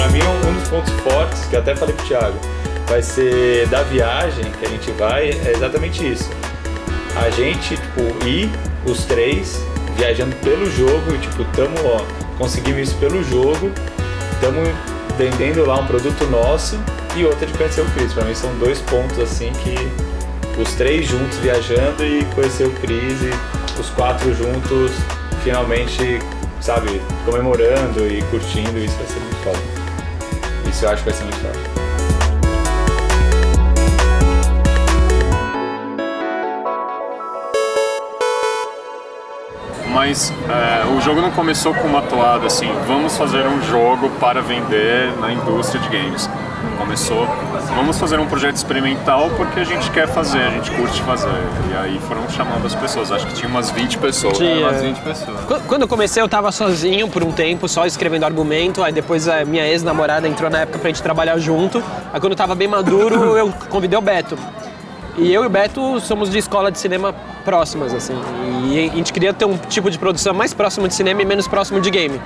pra mim, um dos pontos fortes, que eu até falei pro Thiago, vai ser da viagem que a gente vai, é exatamente isso. A gente, tipo, ir os três viajando pelo jogo e, tipo, conseguimos isso pelo jogo, tamo vendendo lá um produto nosso e outra de conhecer o Chris. Pra mim são 2 pontos, assim, que os 3 juntos viajando e conhecer o Chris e os 4 juntos finalmente, sabe, comemorando e curtindo, isso vai ser muito foda. Isso eu acho que vai ser muito foda. Mas o jogo não começou com uma toada assim, vamos fazer um jogo para vender na indústria de games. Começou, vamos fazer um projeto experimental porque a gente quer fazer, a gente curte fazer. E aí foram chamando as pessoas, acho que tinha umas 20 pessoas. Umas 20 pessoas. Quando eu comecei eu tava sozinho por um tempo, só escrevendo argumento, aí depois a minha ex-namorada entrou na época pra gente trabalhar junto. Aí quando eu tava bem maduro eu convidei o Beto. E eu e o Beto somos de escola de cinema próximas, assim. E a gente queria ter um tipo de produção mais próximo de cinema e menos próximo de game.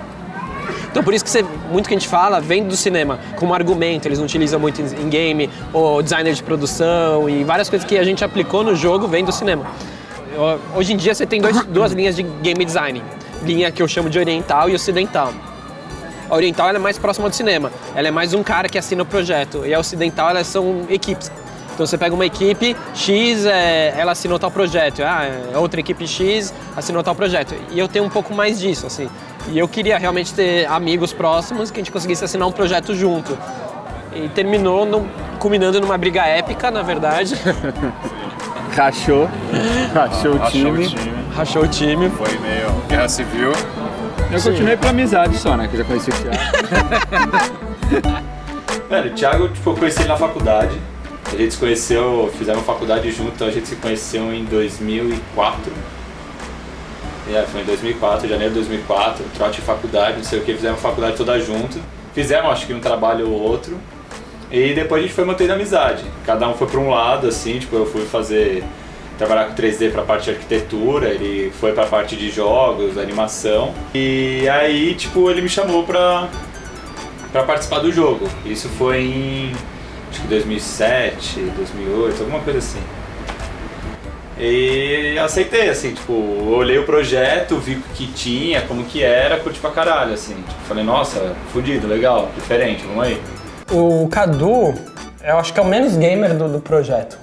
Então por isso que muito que a gente fala vem do cinema, como argumento, eles não utilizam muito em game, ou designer de produção e várias coisas que a gente aplicou no jogo vem do cinema. Hoje em dia você tem duas linhas de game design, linha que eu chamo de oriental e ocidental. A oriental ela é mais próxima do cinema, ela é mais um cara que assina o projeto, e a ocidental elas são equipes. Então você pega uma equipe X, ela assinou tal projeto, outra equipe X assinou tal projeto. E eu tenho um pouco mais disso, assim. E eu queria realmente ter amigos próximos que a gente conseguisse assinar um projeto junto. E terminou culminando numa briga épica, na verdade. Rachou o time. Rachou o time. Foi meio guerra civil. Eu continuei pra amizade só, né? Que eu já conheci o Thiago. Velho, o Thiago, tipo, eu conheci ele na faculdade. A gente se conheceu, fizemos faculdade junto, então a gente se conheceu em 2004. Foi em 2004, janeiro de 2004, trote de faculdade, não sei o que, fizemos faculdade toda junto. Fizemos, acho que um trabalho ou outro. E depois a gente foi mantendo amizade. Cada um foi para um lado, assim, tipo, eu fui trabalhar com 3D para a parte de arquitetura, ele foi para a parte de jogos, animação. E aí, tipo, ele me chamou para participar do jogo. Isso foi em acho que 2007, 2008, alguma coisa assim. E aceitei, assim, tipo, olhei o projeto, vi o que tinha, como que era, curti pra caralho, assim. Tipo, falei, nossa, fudido, legal, diferente, vamos aí. O Cadu, eu acho que é o menos gamer do projeto.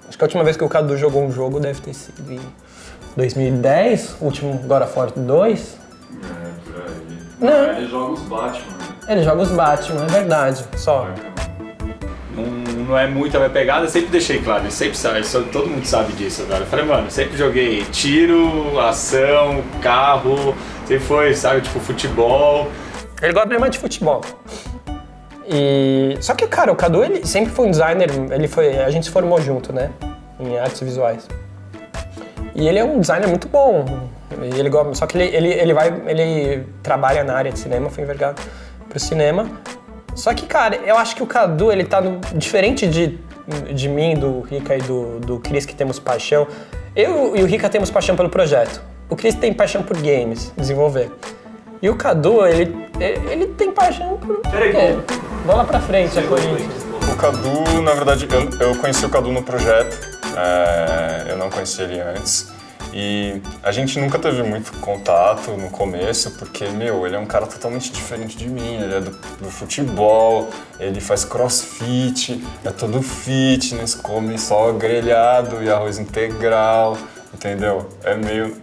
Acho que a última vez que o Cadu jogou um jogo deve ter sido em 2010, o último God of War 2. Por aí. Não. Ele joga os Batman, né? Ele joga os Batman, é verdade, só. Não é muito a minha pegada, eu sempre deixei claro, ele sempre sabe, todo mundo sabe disso, cara. Eu falei, mano, sempre joguei tiro, ação, carro, sempre foi, sabe, tipo, futebol. Ele gosta bem mais de futebol. Só que, cara, o Cadu, ele sempre foi um designer, a gente se formou junto, né, em artes visuais. E ele é um designer muito bom, só que ele trabalha na área de cinema, foi envergado pro cinema. Só que, cara, eu acho que o Cadu, ele tá diferente de mim, do Rica e do Chris, que temos paixão. Eu e o Rica temos paixão pelo projeto. O Chris tem paixão por games, desenvolver. E o Cadu, ele tem paixão por... Peraí, bola pra frente, a Corinthians. O Cadu, na verdade, eu conheci o Cadu no projeto, eu não conheci ele antes. E a gente nunca teve muito contato no começo, porque, ele é um cara totalmente diferente de mim. Ele é do futebol, ele faz crossfit, é todo fitness, come só grelhado e arroz integral, entendeu? É meio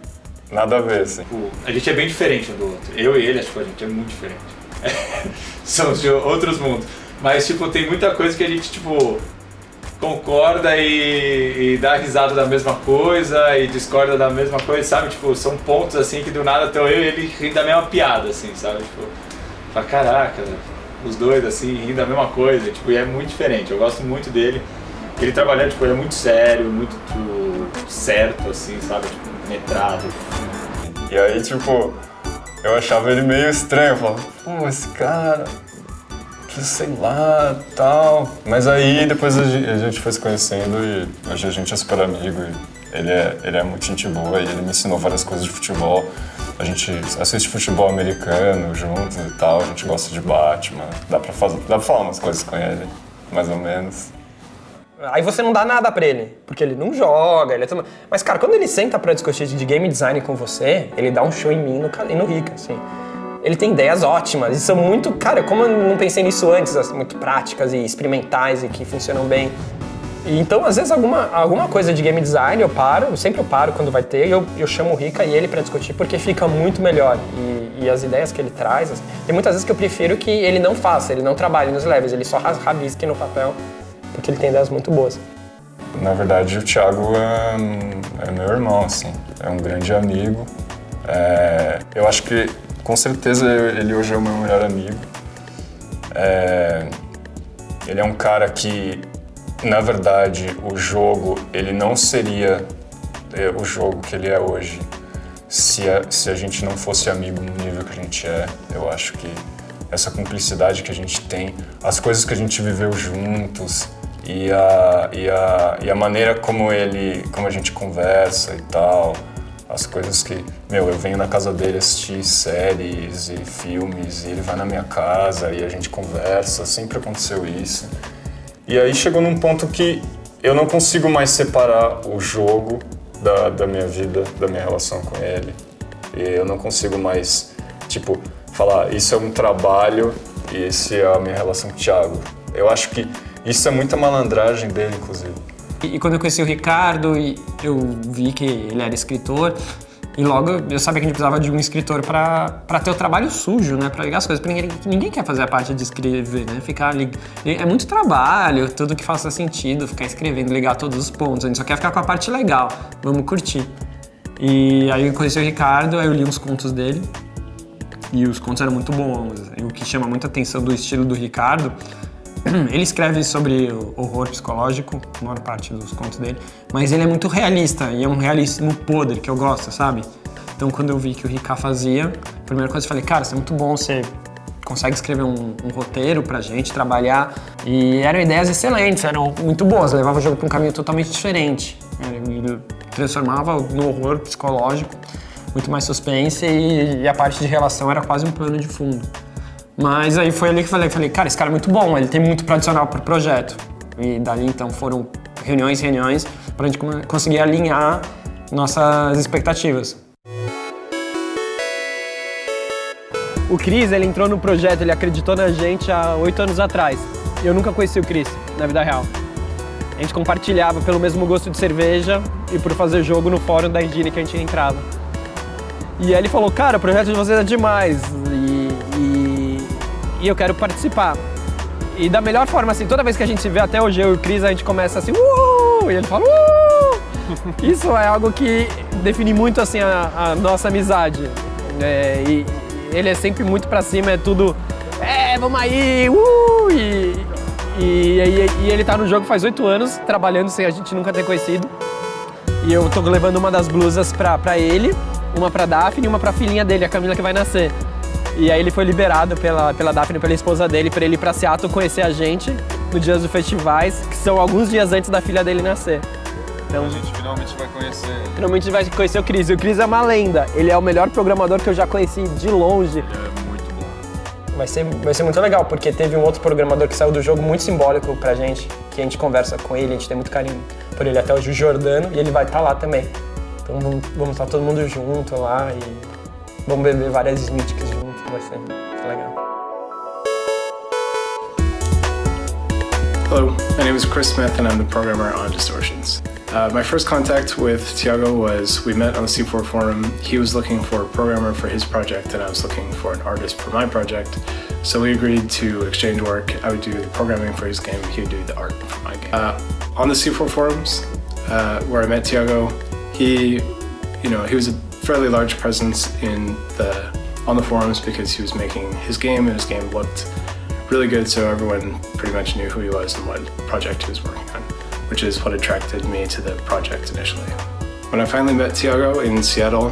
nada a ver, assim. A gente é bem diferente um do outro. Eu e ele, acho que a gente é muito diferente. São de outros mundos. Mas, tipo, tem muita coisa que a gente, tipo, concorda e dá risada da mesma coisa e discorda da mesma coisa, sabe? Tipo, são pontos assim que do nada estão eu e ele rindo da mesma piada, assim, sabe? Tipo, fala, caraca, os dois assim, rindo da mesma coisa, tipo, e é muito diferente. Eu gosto muito dele. Ele trabalhando, tipo, ele é muito sério, muito certo, assim, sabe? Tipo, metrado. E aí, tipo, eu achava ele meio estranho, eu falava, pô, esse cara... sei lá, tal. Mas aí depois a gente foi se conhecendo e hoje a gente é super amigo e ele é muito gente boa e ele me ensinou várias coisas de futebol. A gente assiste futebol americano juntos e tal, a gente gosta de Batman. Dá pra falar umas coisas com ele, mais ou menos. Aí você não dá nada pra ele, porque ele não joga, Mas, cara, quando ele senta pra discutir de game design com você, ele dá um show em mim e no Rica, assim. Ele tem ideias ótimas e são muito... Cara, como eu não pensei nisso antes, assim, muito práticas e experimentais e que funcionam bem. E então, às vezes, alguma coisa de game design eu sempre paro quando vai ter, e eu chamo o Rica e ele pra discutir, porque fica muito melhor. E as ideias que ele traz... Assim, tem muitas vezes que eu prefiro que ele não faça, ele não trabalhe nos levels, ele só rabisque no papel, porque ele tem ideias muito boas. Na verdade, o Thiago é meu irmão, assim, é um grande amigo. Eu acho que, com certeza, ele hoje é o meu melhor amigo. Ele é um cara que, na verdade, o jogo, ele não seria o jogo que ele é hoje se a gente não fosse amigo no nível que a gente é. Eu acho que essa cumplicidade que a gente tem, as coisas que a gente viveu juntos, e a maneira como a gente conversa e tal, as coisas que, eu venho na casa dele assistir séries e filmes, e ele vai na minha casa e a gente conversa, sempre aconteceu isso. E aí chegou num ponto que eu não consigo mais separar o jogo da minha vida, da minha relação com ele. E eu não consigo mais, falar, isso é um trabalho e esse é a minha relação com o Thiago. Eu acho que isso é muita malandragem dele, inclusive. E quando eu conheci o Ricardo, eu vi que ele era escritor, e logo eu sabia que a gente precisava de um escritor para ter o trabalho sujo, né? Para ligar as coisas, porque ninguém quer fazer a parte de escrever, né? É muito trabalho, tudo que faça sentido, ficar escrevendo, ligar todos os pontos, a gente só quer ficar com a parte legal, vamos curtir. E aí eu conheci o Ricardo, aí eu li uns contos dele, e os contos eram muito bons. E o que chama muita atenção do estilo do Ricardo, ele escreve sobre horror psicológico, a maior parte dos contos dele, mas ele é muito realista, e é um realismo podre, que eu gosto, sabe? Então, quando eu vi que o Rica fazia, a primeira coisa que eu falei, cara, isso é muito bom, você consegue escrever um roteiro pra gente trabalhar, e eram ideias excelentes, eram muito boas, levava o jogo pra um caminho totalmente diferente. Ele transformava no horror psicológico, muito mais suspense, e a parte de relação era quase um plano de fundo. Mas aí foi ali que eu falei, cara, esse cara é muito bom, ele tem muito pra adicionar pro projeto. E dali então foram reuniões pra gente conseguir alinhar nossas expectativas. O Cris, ele entrou no projeto, ele acreditou na gente há 8 anos atrás. Eu nunca conheci o Cris, na vida real. A gente compartilhava pelo mesmo gosto de cerveja e por fazer jogo no fórum da Engine que a gente entrava. E aí ele falou, cara, o projeto de vocês é demais e eu quero participar. E da melhor forma, assim, toda vez que a gente se vê, até hoje eu e o Cris, a gente começa assim, e ele fala, Isso é algo que define muito, assim, a nossa amizade. E ele é sempre muito pra cima, é tudo, vamos aí, E ele tá no jogo faz 8 anos, trabalhando sem a gente nunca ter conhecido. E eu tô levando uma das blusas pra ele, uma pra Daphne e uma pra filhinha dele, a Camila, que vai nascer. E aí ele foi liberado pela Daphne, pela esposa dele, pra ele ir pra Seattle conhecer a gente no dia dos festivais, que são alguns dias antes da filha dele nascer. Então, a gente finalmente vai conhecer ele. Finalmente vai conhecer o Cris. E o Cris é uma lenda. Ele é o melhor programador que eu já conheci de longe. Ele é muito bom. Vai ser muito legal, porque teve um outro programador que saiu do jogo muito simbólico pra gente, que a gente conversa com ele, a gente tem muito carinho por ele até hoje, o Jordano, e ele vai estar lá também. Então vamos estar todo mundo junto lá e vamos beber várias Smithics juntos, vai ser legal. Hello, my name is Chris Smith and I'm the programmer on Distortions. My first contact with Thiago was we met on the C4 forum. He was looking for a programmer for his project and I was looking for an artist for my project. So we agreed to exchange work. I would do the programming for his game, he would do the art for my game. On the C4 forums, where I met Thiago, he was a fairly large presence on the forums because he was making his game and his game looked really good, so everyone pretty much knew who he was and what project he was working on, which is what attracted me to the project initially. When I finally met Thiago in Seattle,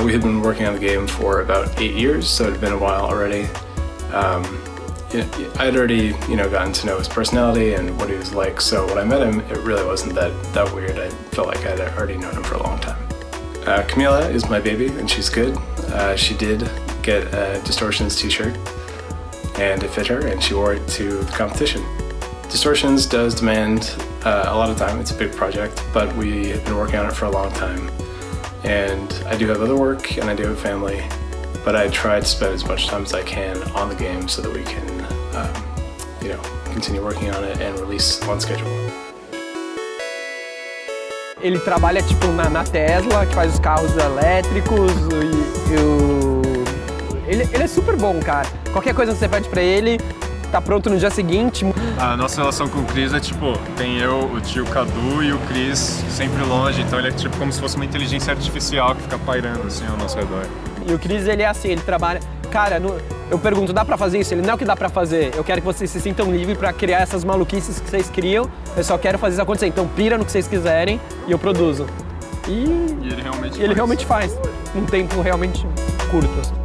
we had been working on the game for about 8 years, so it had been a while already. I had already, gotten to know his personality and what he was like, so when I met him, it really wasn't that weird. I felt like I'd already known him for a long time. Camila is my baby, and she's good. She did get a Distortions t-shirt, and it fit her, and she wore it to the competition. Distortions does demand a lot of time. It's a big project, but we have been working on it for a long time. And I do have other work, and I do have a family, but I try to spend as much time as I can on the game so that we can, continue working on it and release on schedule. Ele trabalha tipo na Tesla, que faz os carros elétricos ele é super bom, cara. Qualquer coisa que você pede pra ele, tá pronto no dia seguinte. A nossa relação com o Chris é tipo, tem eu, o tio Cadu e o Chris sempre longe, então ele é tipo como se fosse uma inteligência artificial que fica pairando assim ao nosso redor. E o Chris, ele é assim, ele trabalha... Cara, eu pergunto, dá pra fazer isso? Ele, não é o que dá pra fazer, eu quero que vocês se sintam livres pra criar essas maluquices que vocês criam, eu só quero fazer isso acontecer, então pira no que vocês quiserem e eu produzo. E ele realmente faz. Num tempo realmente curto, assim.